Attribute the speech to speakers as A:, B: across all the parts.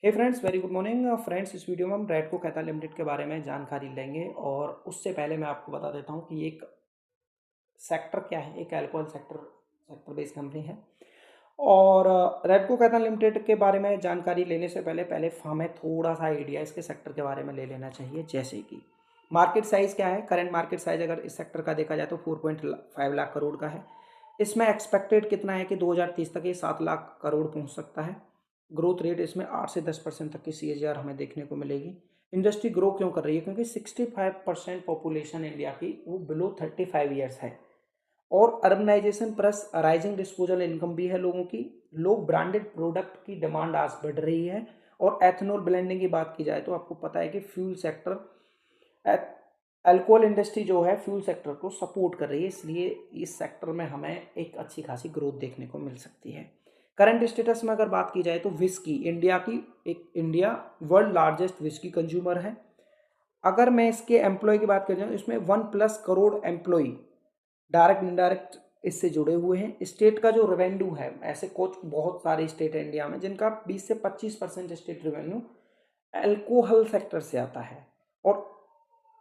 A: हे friends, very good morning friends. इस video में हम रैडको कैपिटल लिमिटेड के बारे में जानकारी लेंगे और उससे पहले मैं आपको बता देता हूँ कि एक सेक्टर क्या है। एक अल्कोहल सेक्टर बेस्ड कंपनी है और रैडको कैपिटल लिमिटेड के बारे में जानकारी लेने से पहले पहले हमें थोड़ा सा आइडिया इसके सेक्टर के बारे में ले लेना चाहिए। जैसे कि मार्केट साइज़ क्या है, करंट मार्केट साइज़ अगर इस सेक्टर का देखा जाए तो 4.5 लाख करोड़ का है। इसमें एक्सपेक्टेड कितना है कि 2030 तक ये 7 लाख करोड़ पहुंच सकता है। ग्रोथ रेट इसमें 8 से 10% तक की CAGR हमें देखने को मिलेगी। इंडस्ट्री ग्रो क्यों कर रही है? क्योंकि 65% पॉपुलेशन इंडिया की वो बिलो 35 ईयर्स है और urbanisation plus rising disposal income भी है लोगों की। लोग ब्रांडेड प्रोडक्ट की डिमांड आज बढ़ रही है और एथेनॉल ब्लेंडिंग की बात की जाए तो आपको पता है कि फ्यूल सेक्टर, अल्कोहल इंडस्ट्री जो है फ्यूल सेक्टर को सपोर्ट कर रही है, इसलिए इस सेक्टर में हमें एक अच्छी खासी ग्रोथ देखने को मिल सकती है। करंट स्टेटस में अगर बात की जाए तो whisky India world largest whisky consumer है। अगर मैं इसके एम्प्लॉय की बात कर जाऊँ, इसमें 1+ करोड़ एम्प्लॉय डायरेक्ट इंडायरेक्ट इससे जुड़े हुए हैं। स्टेट का जो रेवेन्यू है, ऐसे कुछ बहुत सारे स्टेट है इंडिया में जिनका 20 से 25% स्टेट रेवेन्यू अल्कोहल सेक्टर से आता है।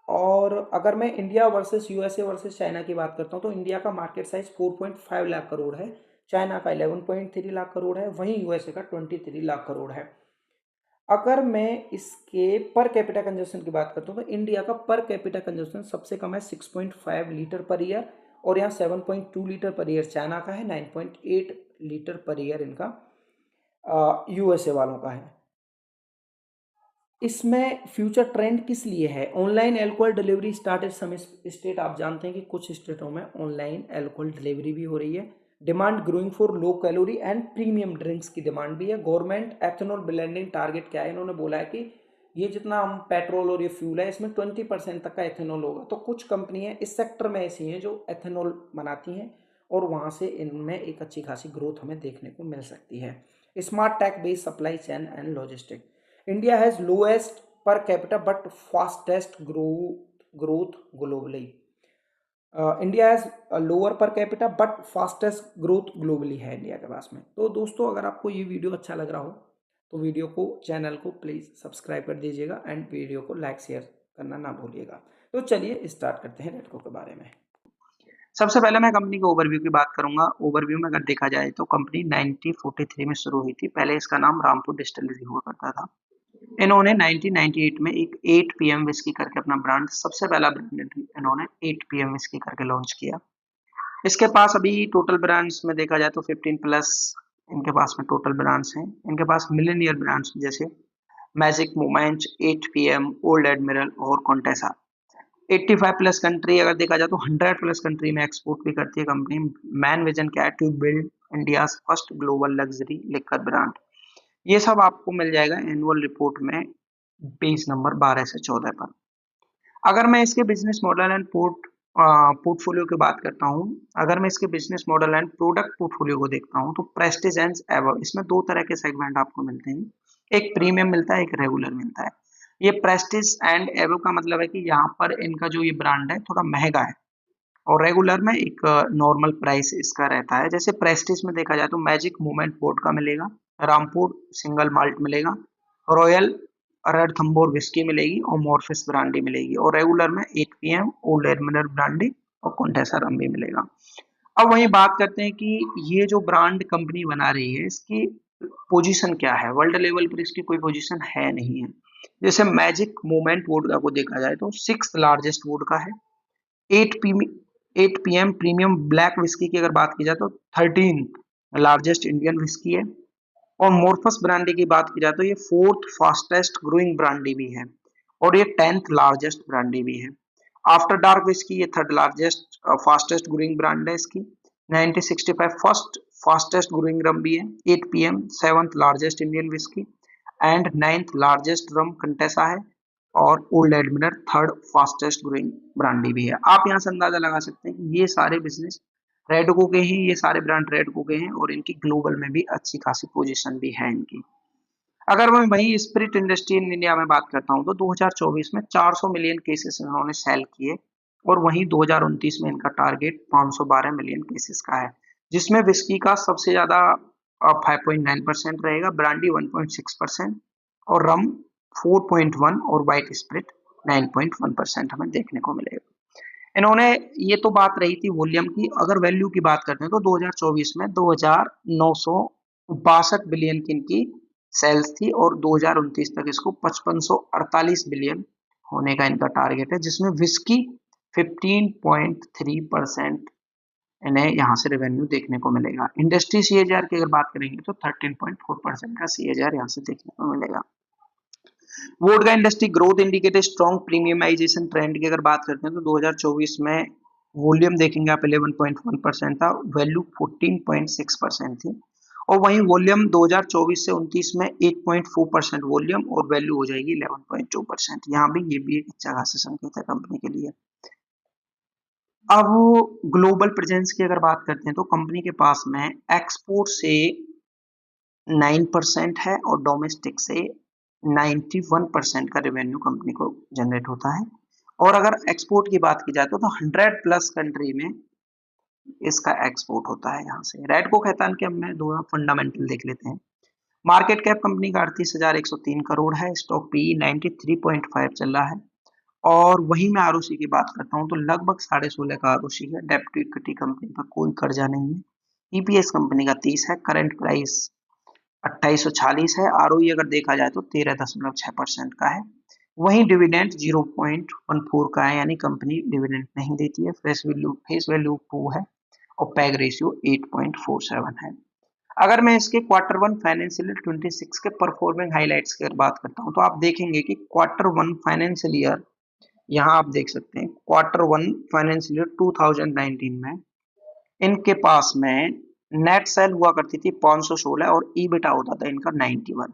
A: और अगर मैं India versus USA versus China की बात करता हूँ तो इंडिया का मार्केट साइज 4.5 लाख करोड़ है, चाइना का 11.3 लाख करोड़ है, वहीं यूएसए का 23 लाख करोड़ है। अगर मैं इसके पर कैपिटा कंजम्पशन की बात करता हूँ तो इंडिया का पर कैपिटा कंजम्पशन सबसे कम है 6.5 लीटर पर ईयर और यहाँ 7.2 लीटर पर ईयर चाइना का है, 9.8 लीटर पर ईयर इनका यूएसए वालों का है। इसमें फ्यूचर ट्रेंड किस लिए है? Online alcohol delivery started some state, आप जानते हैं कि कुछ स्टेटों में ऑनलाइन अल्कोहल डिलीवरी भी हो रही है। Demand growing for low calorie and premium drinks की डिमांड भी है। गवर्नमेंट एथेनॉल ब्लेंडिंग टारगेट क्या है? इन्होंने बोला है कि ये जितना हम पेट्रोल और ये फ्यूल है इसमें 20% तक का एथेनॉल होगा। तो कुछ कंपनियां इस सेक्टर में ऐसी हैं जो एथेनॉल बनाती हैं और वहाँ से इनमें एक अच्छी खासी ग्रोथ हमें देखने को मिल सकती है। Smart tech based supply chain and logistic, India has lowest per capita but fastest growth globally. India has lower per capita but fastest growth globally है इंडिया के पास में। तो दोस्तों, अगर आपको ये वीडियो अच्छा लग रहा हो तो वीडियो को, चैनल को प्लीज़ सब्सक्राइब कर दीजिएगा एंड वीडियो को लाइक शेयर करना ना भूलिएगा। तो चलिए स्टार्ट करते हैं रेडको के बारे में।
B: सबसे पहले मैं कंपनी के ओवरव्यू की बात करूंगा। ओवरव्यू में अगर देखा जाए तो कंपनी 1943 में शुरू हुई थी। पहले इसका नाम रामपुर डिस्टिलरी हुआ करता था। इन्होंने 1998 में एक 8 PM विस्की करके अपना ब्रांड, सबसे पहला ब्रांड इन्होंने 8 PM विस्की करके लॉन्च किया। इसके पास अभी टोटल ब्रांड्स में देखा जाए तो 15 प्लस इनके पास में टोटल ब्रांड्स हैं। इनके पास मिलेनियर ब्रांड्स जैसे magic moment, 8 PM, old admiral और कॉन्टेसा। 85 प्लस कंट्री अगर देखा जाए तो 100 प्लस कंट्री में एक्सपोर्ट भी करती है कंपनी। मैन विजन क्या है? To build India first global luxury liquor brand. ये सब आपको मिल जाएगा एनुअल रिपोर्ट में पेज नंबर 12 से 14 पर। अगर मैं इसके बिजनेस मॉडल एंड पोर्टफोलियो की बात करता हूँ, अगर मैं इसके business model and product portfolio को देखता हूँ तो प्रेस्टीज एंड एवर, इसमें दो तरह के सेगमेंट आपको मिलते हैं। एक प्रीमियम मिलता है, एक रेगुलर मिलता है। ये प्रेस्टीज एंड एवो का मतलब है कि यहाँ पर इनका जो ये ब्रांड है थोड़ा महंगा है और रेगुलर में एक नॉर्मल प्राइस इसका रहता है। जैसे प्रेस्टीज में देखा जाए तो मैजिक मोमेंट पोर्ट का मिलेगा, रामपुर सिंगल माल्ट मिलेगा, रॉयल रणथंभौर विस्की मिलेगी और मॉर्फिस ब्रांडी मिलेगी। और रेगुलर में 8 PM ओल्ड एडमिरल ब्रांडी और कॉन्टेसा रम भी मिलेगा। अब वही बात करते हैं कि ये जो ब्रांड कंपनी बना रही है इसकी पोजीशन क्या है। वर्ल्ड लेवल पर इसकी कोई पोजीशन है नहीं है। जैसे मैजिक मोमेंट वोडका को देखा जाए तो 6th लार्जेस्ट वोडका है। 8 PM प्रीमियम ब्लैक विस्की की अगर बात की जाए तो 13th लार्जेस्ट इंडियन विस्की है। और मोर्फस ब्रांडी की बात की जाए तो ये 4th फास्टेस्ट ग्रोइंग ब्रांडी भी है और ये 10th लार्जेस्ट ब्रांडी भी है। आफ्टर डार्क विस्की ये 3rd largest fastest growing brand है इसकी। 1965 फर्स्ट फास्टेस्ट ग्रोइंग रम भी है। 8 PM 7th largest Indian whisky and 9th largest rum Contessa है। और Old Admiral 3rd fastest growing brandy भी है। आप यहाँ से अंदाजा लगा सकते हैं कि ये सारे बिजनेस रेडको के हैं, ये सारे ब्रांड रेडको के हैं और इनकी ग्लोबल में भी अच्छी खासी पोजीशन भी है इनकी। अगर मैं वही स्पिरिट इंडस्ट्री इन इंडिया में बात करता हूँ तो 2024 में 400 मिलियन केसेस इन्होंने सेल किए और वहीं 2029 में इनका टारगेट 512 मिलियन केसेस का है, जिसमें विस्की का सबसे ज्यादा 5.9% रहेगा, ब्रांडी 1.6%, और रम 4.1 और व्हाइट स्पिरिट 9.1% हमें देखने को मिलेगा। इन्होंने, ये तो बात रही थी वॉल्यूम की, अगर वैल्यू की बात करते हैं तो 2024 में 2962 बिलियन की इनकी सेल्स थी और 2029 तक इसको 5548 बिलियन होने का इनका टारगेट है, जिसमें विस्की 15.3% इन्हें यहाँ से रेवेन्यू देखने को मिलेगा। इंडस्ट्री सीएजीआर की अगर बात करेंगे तो 13.4% का सीएजीआर यहाँ से देखने को मिलेगा। Vodka industry growth indicator strong premiumisation trend की अगर बात करते हैं तो 2024 में वॉल्यूम देखेंगे आप 11.1% था, वैल्यू 14.6% थी। और वहीं वॉल्यूम 2024 से 29 में 8.4% वॉल्यूम और वैल्यू हो जाएगी 11.2%। यहाँ भी ये भी एक अच्छा खासा संकेत है कंपनी के लिए। अब ग्लोबल प्रेजेंस की अगर बात करते हैं तो कंपनी के पास में एक्सपोर्ट से 9% है और डोमेस्टिक से 91% का रेवेन्यू कंपनी को जनरेट होता है। और अगर एक्सपोर्ट की बात की जाए तो 100+ कंट्री में इसका एक्सपोर्ट होता है। यहाँ से रैडको खैतान के हमने दो फंडामेंटल देख लेते हैं। मार्केट कैप कंपनी का 38,103 करोड़ है, स्टॉक पी 93.5 चल रहा है। और वहीं मैं आरओसी की बात करता हूँ तो लगभग 16.5 का आरओसी है। डेब्ट टू इक्विटी कंपनी का कोई कर्जा नहीं है। ईपीएस कंपनी का 30 है, करंट प्राइस 2840 है। आरओई अगर देखा जाए तो 13.6% का है। वहीं डिविडेंड 0.14 का है, यानी कंपनी डिविडेंड नहीं देती है। फेस वैल्यू 2 है और पैग रेशियो 8.47 है। अगर मैं इसके Q1 फाइनेंशियल ईयर 26 के परफॉर्मिंग हाइलाइट्स की बात करता हूं तो आप देखेंगे कि Q1 फाइनेंशियल ईयर, यहाँ आप देख सकते हैं Q1 फाइनेंशियल ईयर 2019 में इनके पास में नेट सेल हुआ करती थी 516 और ईबिटा होता था इनका 91।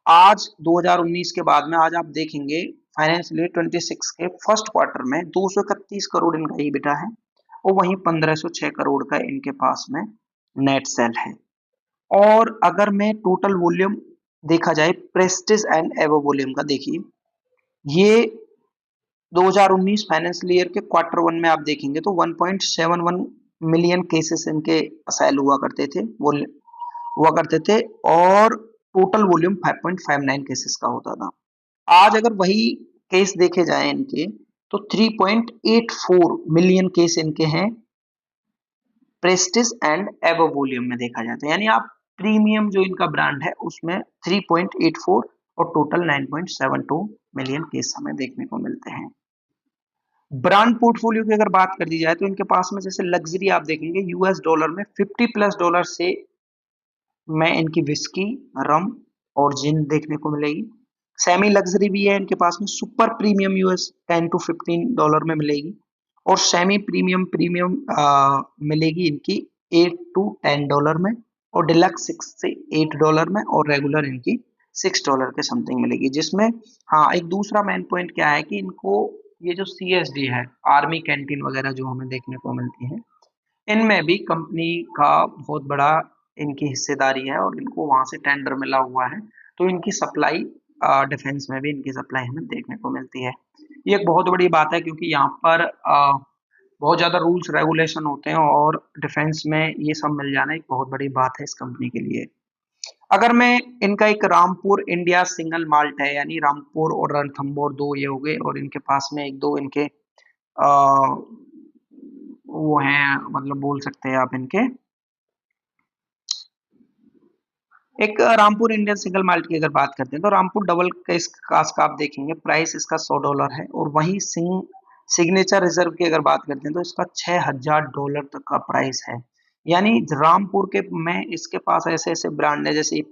B: आज 2019 के बाद में आज आप देखेंगे फाइनेंशियल ईयर 26 के फर्स्ट क्वार्टर में 231 करोड़ इनका ईबिटा है और वहीं 1506 करोड़ का इनके पास में नेट सेल है। और अगर मैं टोटल वॉल्यूम देखा जाए प्रेस्टीज एंड एवो वॉल्यूम का, देखिए ये 2019 फाइनेंशियल ईयर के Q1 में आप देखेंगे तो 1.71 मिलियन केसेस इनके सेल हुआ करते थे और टोटल वॉल्यूम 5.59 केसेस का होता था। आज अगर वही केस देखे जाए इनके तो 3.84 मिलियन केस इनके हैं प्रेस्टीज एंड एबव वॉल्यूम में देखा जाता है, यानी आप प्रीमियम जो इनका ब्रांड है उसमें 3.84 और टोटल 9.72 मिलियन केस हमें देखने को मिलते हैं। ब्रांड पोर्टफोलियो की अगर बात कर दी जाए तो इनके पास में जैसे लग्जरी आप देखेंगे यूएस डॉलर में $50+ से में इनकी विस्की, रम और जिन देखने को मिलेगी। सेमी लग्जरी भी है इनके पास में, सुपर प्रीमियम यूएस $10 to $15 में मिलेगी और सेमी प्रीमियम मिलेगी इनकी $8 to $10 में और डिलक्स $6 से $8 में और रेगुलर इनकी $6 के समथिंग मिलेगी। जिसमें हाँ एक दूसरा मेन पॉइंट क्या है कि इनको ये जो सीएसडी है, आर्मी कैंटीन वगैरह जो हमें देखने को मिलती है, इनमें भी कंपनी का बहुत बड़ा इनकी हिस्सेदारी है और इनको वहां से टेंडर मिला हुआ है, तो इनकी सप्लाई डिफेंस में भी इनकी सप्लाई हमें देखने को मिलती है। ये एक बहुत बड़ी बात है क्योंकि यहाँ पर बहुत ज़्यादा रूल्स रेगुलेशन होते हैं और डिफेंस में ये सब मिल जाना एक बहुत बड़ी बात है इस कंपनी के लिए। अगर मैं इनका एक रामपुर इंडिया सिंगल माल्ट है, यानी रामपुर और रणथंभौर दो ये हो गए और इनके पास में एक दो इनके वो हैं, मतलब बोल सकते हैं आप इनके एक रामपुर इंडियन सिंगल माल्ट की अगर बात करते हैं तो रामपुर डबल कास्ट का आप देखेंगे प्राइस इसका $100 है और वहीं सिग्नेचर रिजर्व की अगर बात करते हैं तो इसका $6,000 तक का प्राइस है। यानी रामपुर के में इसके पास ऐसे ऐसे ब्रांड है जैसे ये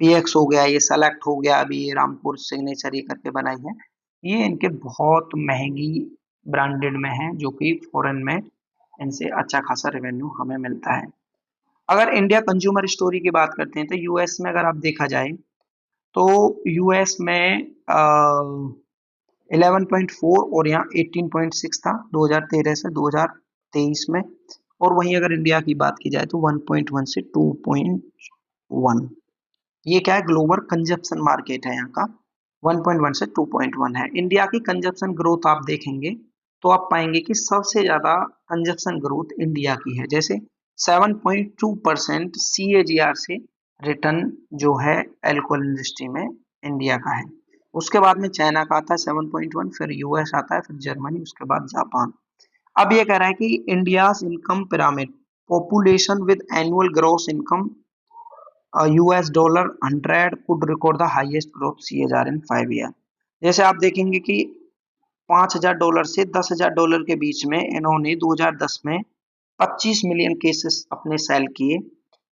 B: पीएक्स हो गया, ये सेलेक्ट हो गया, अभी ये रामपुर सिग्नेचर ये करके बनाई है, ये इनके बहुत महंगी ब्रांडेड में है जो कि फॉरेन में इनसे अच्छा खासा रेवेन्यू हमें मिलता है। अगर इंडिया कंज्यूमर स्टोरी की बात करते हैं तो यूएस में अगर आप देखा जाए तो यूएस में 11.4 और यहाँ 18.6 था 2013 से 2023 में, और वहीं अगर इंडिया की बात की जाए तो 1.1 से 2.1। ये क्या है, ग्लोबल कंजप्शन मार्केट है यहाँ का, 1.1 से 2.1 है। इंडिया की कंजप्शन ग्रोथ आप देखेंगे तो आप पाएंगे कि सबसे ज्यादा कंजप्शन ग्रोथ इंडिया की है, जैसे 7.2% CAGR से रिटर्न जो है अल्कोहल इंडस्ट्री में इंडिया का है। उसके बाद में चाइना का आता है 7.1, फिर यूएस आता है, फिर जर्मनी, उसके बाद जापान। अब ये कह रहा है कि India's income pyramid, population with annual gross income US dollar 100 could record the highest growth CAGR in 5 year. जैसे आप देखेंगे कि $5,000 से $10,000 के बीच में इन्होंने 2010 में 25 मिलियन केसेस अपने सेल किए,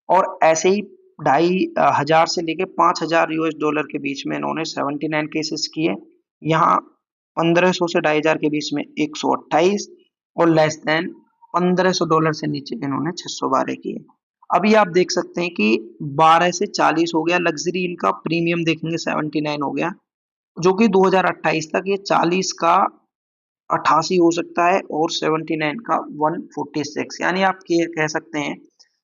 B: और ऐसे ही 2,500 से लेके $5,000 के बीच में इन्होंने 79 केसेस किए। यहाँ 1500 से 2,500 के बीच में 128, और लेस देन $1,500 से नीचे इन्होंने 612 किए। अभी आप देख सकते हैं कि 12 से 40 हो गया, लग्जरी इनका प्रीमियम देखेंगे 79 हो गया, जो कि 2028 तक ये 40 का 88 हो सकता है और 79 का 146, यानी आप कह सकते हैं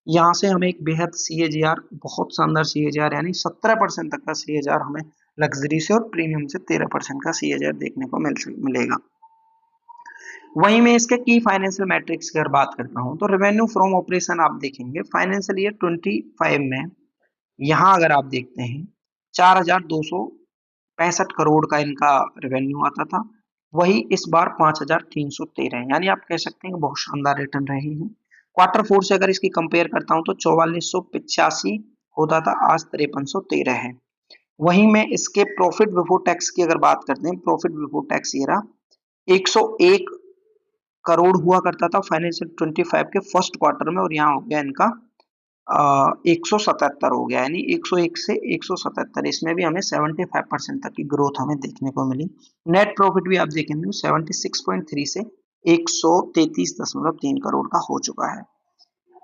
B: यहाँ से हमें एक बेहद सीएजीआर, बहुत शानदार सीएजीआर, यानी 17% तक का सीएजीआर हमें लग्जरी से और प्रीमियम से 13% का सीएजीआर देखने को मिलेगा। वहीं मैं इसके की फाइनेंशियल मैट्रिक्स की अगर बात करता हूं तो रेवेन्यू फ्रॉम ऑपरेशन आप देखेंगे फाइनेंशियल ईयर 25 में, यहाँ अगर आप देखते हैं 4,265 करोड़ का इनका रेवेन्यू आता था, वही इस बार 5,313, यानी आप कह सकते हैं कि बहुत शानदार रिटर्न रहे हैं। Q4 से अगर इसकी कंपेयर करता हूं तो 4,485 होता था, आज 5,313 है। वहीं में इसके प्रॉफिट बिफोर टैक्स की अगर बात करते हैं, प्रॉफिट बिफोर टैक्स ये रहा 101 करोड़ हुआ करता था फाइनेंशियल 25 के फर्स्ट क्वार्टर में, और यहाँ हो गया इनका 177 हो गया, यानी 101 से 177, इसमें भी हमें 75% तक की ग्रोथ हमें देखने को मिली। नेट प्रॉफिट भी आप देखेंगे 76.3 से 133.3 करोड़ का हो चुका है।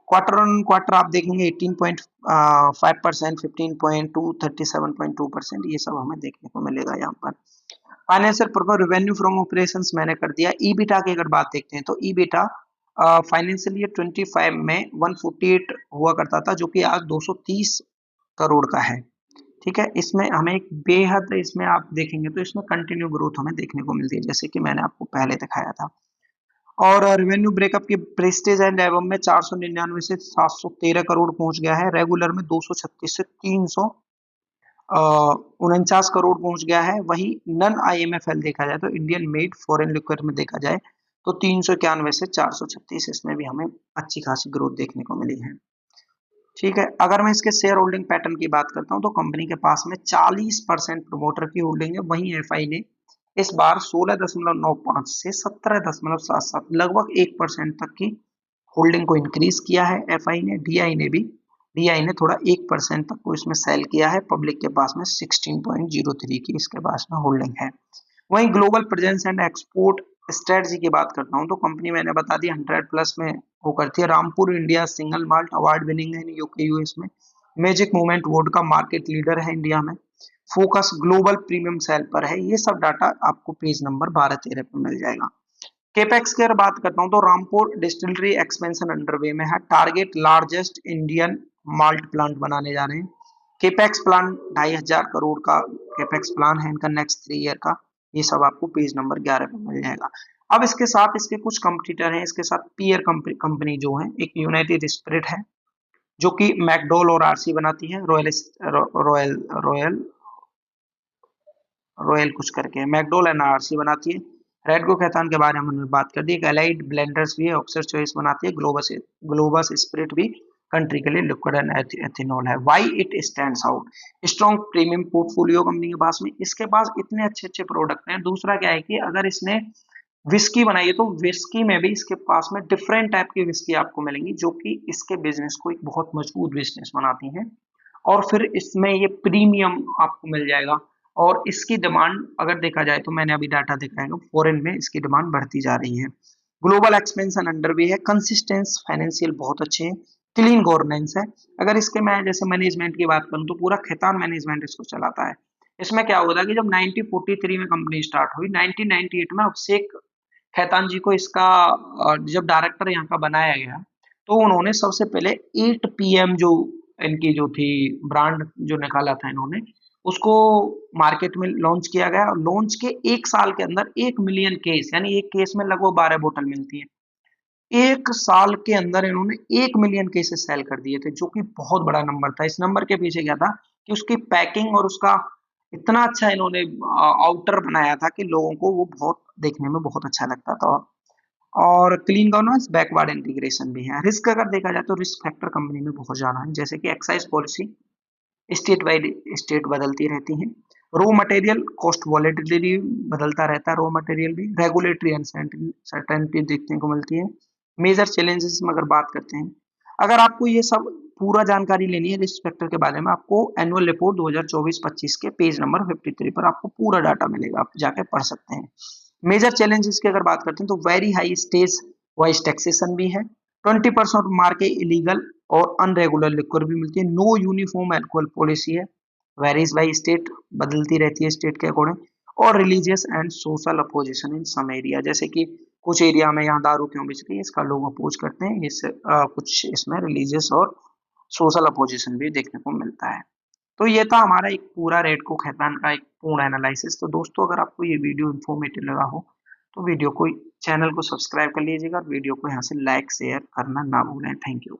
B: क्वार्टर ऑन क्वार्टर आप देखेंगे 18.5%, 15.2, 37.2%, ये सब हमें देखने को मिलेगा यहाँ पर। Financial performance, revenue from operations मैंने कर दिया। ईबिटा की अगर बात देखते हैं तो ईबिटा फाइनेंशियल ईयर 25 में 148 हुआ करता था, जो कि आज 230 करोड़ का है। ठीक है, इसमें हमें एक बेहद, इसमें आप देखेंगे तो इसमें कंटिन्यू ग्रोथ हमें देखने को मिलती है, जैसे कि मैंने आपको पहले दिखाया था। और रेवेन्यू ब्रेकअप की प्रेस्टीज एंड एवम में 499 से 713 करोड़ पहुंच गया है, रेगुलर में 236 से 349 करोड़ पहुंच गया है। वही नन IMFL देखा जाए तो इंडियन मेड फॉरेन लिक्विड में देखा जाए तो 391 से 436, इसमें भी हमें अच्छी खासी ग्रोथ देखने को मिली है। ठीक है, अगर मैं इसके शेयर होल्डिंग पैटर्न की बात करता हूं तो कंपनी के पास में 40% प्रमोटर की होल्डिंग है, वहीं FI ने इस बार 16.95 से 17.77, लगभग 1% तक की होल्डिंग को इंक्रीज किया है FI ने। DI ने थोड़ा 1% तक को इसमें सेल किया है, पब्लिक के पास में 16.03 की इसके पास में होल्डिंग है। वहीं global presence and export strategy की बात करता हूं तो कंपनी मैंने बता दी 100+ में वो करती है। Rampur India single malt award winning है यूके US में। मैजिक मूवमेंट वोड का मार्केट लीडर है इंडिया में। फोकस ग्लोबल प्रीमियम सेल पर है। ये सब डाटा आपको पेज नंबर 12-13 पे मिल जाएगा। केपेक्स की अगर बात करता हूं तो रामपुर डिस्टिलरी एक्सपेंशन अंडरवे में है। Target largest Indian malt plant बनाने जा रहे हैं। केपेक्स प्लान 2,500 करोड़ का केपेक्स प्लान है इनका नेक्स्ट 3 ईयर का। ये सब आपको पेज नंबर 11 पे मिल जाएगा। अब इसके साथ इसके कुछ कंपटीटर हैं, इसके साथ पीयर कंपनी जो है, एक यूनाइटेड स्पिरिट है जो कि मैकडोल और RC बनाती है। रॉयल रॉयल रॉयल कुछ करके है, मैकडोल एंड RC बनाती है। रेडगो कैथान के बारे में हमने बात कर दी। एलाइड ब्लेंडर्स भी है, ऑक्सर चॉइस बनाती है। ग्लोबस स्पिरिट भी कंट्री के लिए लिक्विड एंड एथेनॉल है। Why it stands out, strong premium portfolio company के पास में, इसके पास इतने अच्छे अच्छे प्रोडक्ट हैं। दूसरा क्या है कि अगर इसने विस्की बनाई है तो विस्की में भी इसके पास में डिफरेंट टाइप की विस्की आपको मिलेंगी, जो कि इसके बिजनेस को एक बहुत मजबूत बिजनेस बनाती हैं। और फिर इसमें ये प्रीमियम आपको मिल जाएगा। और इसकी डिमांड अगर देखा जाए तो मैंने अभी डाटा देखा है, फॉरेन में इसकी डिमांड बढ़ती जा रही है। ग्लोबल एक्सपेंशन अंडर भी है। कंसिस्टेंस फाइनेंशियल बहुत अच्छे हैं। क्लीन गवर्नेंस है। अगर इसके मैं जैसे मैनेजमेंट की बात करूं तो पूरा खैतान मैनेजमेंट इसको चलाता है। इसमें क्या हुआ था कि जब 1943 में कंपनी स्टार्ट हुई, 1998 में अभिषेक खैतान जी को इसका जब डायरेक्टर यहाँ का बनाया गया तो उन्होंने सबसे पहले 8PM जो इनकी जो थी ब्रांड जो निकाला था इन्होंने, उसको मार्केट में लॉन्च किया गया। और लॉन्च के 1 साल के अंदर 1 मिलियन केस, यानी एक केस में लगभग 12 बोतल मिलती है। एक साल के अंदर इन्होंने 1 मिलियन केसेस सेल कर दिए थे, जो कि बहुत बड़ा नंबर था। इस नंबर के पीछे क्या था कि उसकी पैकिंग और उसका इतना अच्छा इन्होंने आउटर बनाया था कि लोगों को वो बहुत देखने में बहुत अच्छा लगता था। और क्लीन गवर्नेंस, बैकवर्ड इंटीग्रेशन भी है। रिस्क अगर देखा जाए तो रिस्क फैक्टर कंपनी में बहुत ज्यादा है, जैसे कि excise policy state wide state बदलती रहती है। रॉ मटेरियल कॉस्ट वॉलेटिलिटी बदलता रहता है, रॉ मटेरियल भी। रेगुलेटरी अनसर्टेनिटी देखने को मिलती है। मेजर चैलेंजेस में अगर बात करते हैं, अगर आपको ये सब पूरा जानकारी लेनी है रिस्क फैक्टर के बारे में, आपको एनुअल रिपोर्ट 2024-25 के पेज नंबर 53 पर आपको पूरा डाटा मिलेगा, आप जाके पढ़ सकते हैं। मेजर चैलेंजेस की अगर बात करते हैं तो very high stage wise taxation भी है। 20% मार्के इलीगल और अनरेगुलर लिक्वर भी मिलती है। नो यूनिफॉर्म एल्कोहल पॉलिसी है, वेरीज बाई स्टेट, बदलती रहती है स्टेट के अकॉर्डिंग। और religious and social opposition in some area, जैसे कि कुछ एरिया में यहाँ दारू क्यों बिक रही है इसका लोग अपोज करते हैं, इस कुछ इसमें रिलीजियस और सोशल अपोजिशन भी देखने को मिलता है। तो ये था हमारा एक पूरा रेडको खैतान का एक पूर्ण एनालिसिस। तो दोस्तों अगर आपको ये वीडियो इन्फॉर्मेटिव लगा हो तो वीडियो को चैनल को सब्सक्राइब कर लीजिएगा और वीडियो को यहाँ से लाइक शेयर करना ना भूलें। Thank you.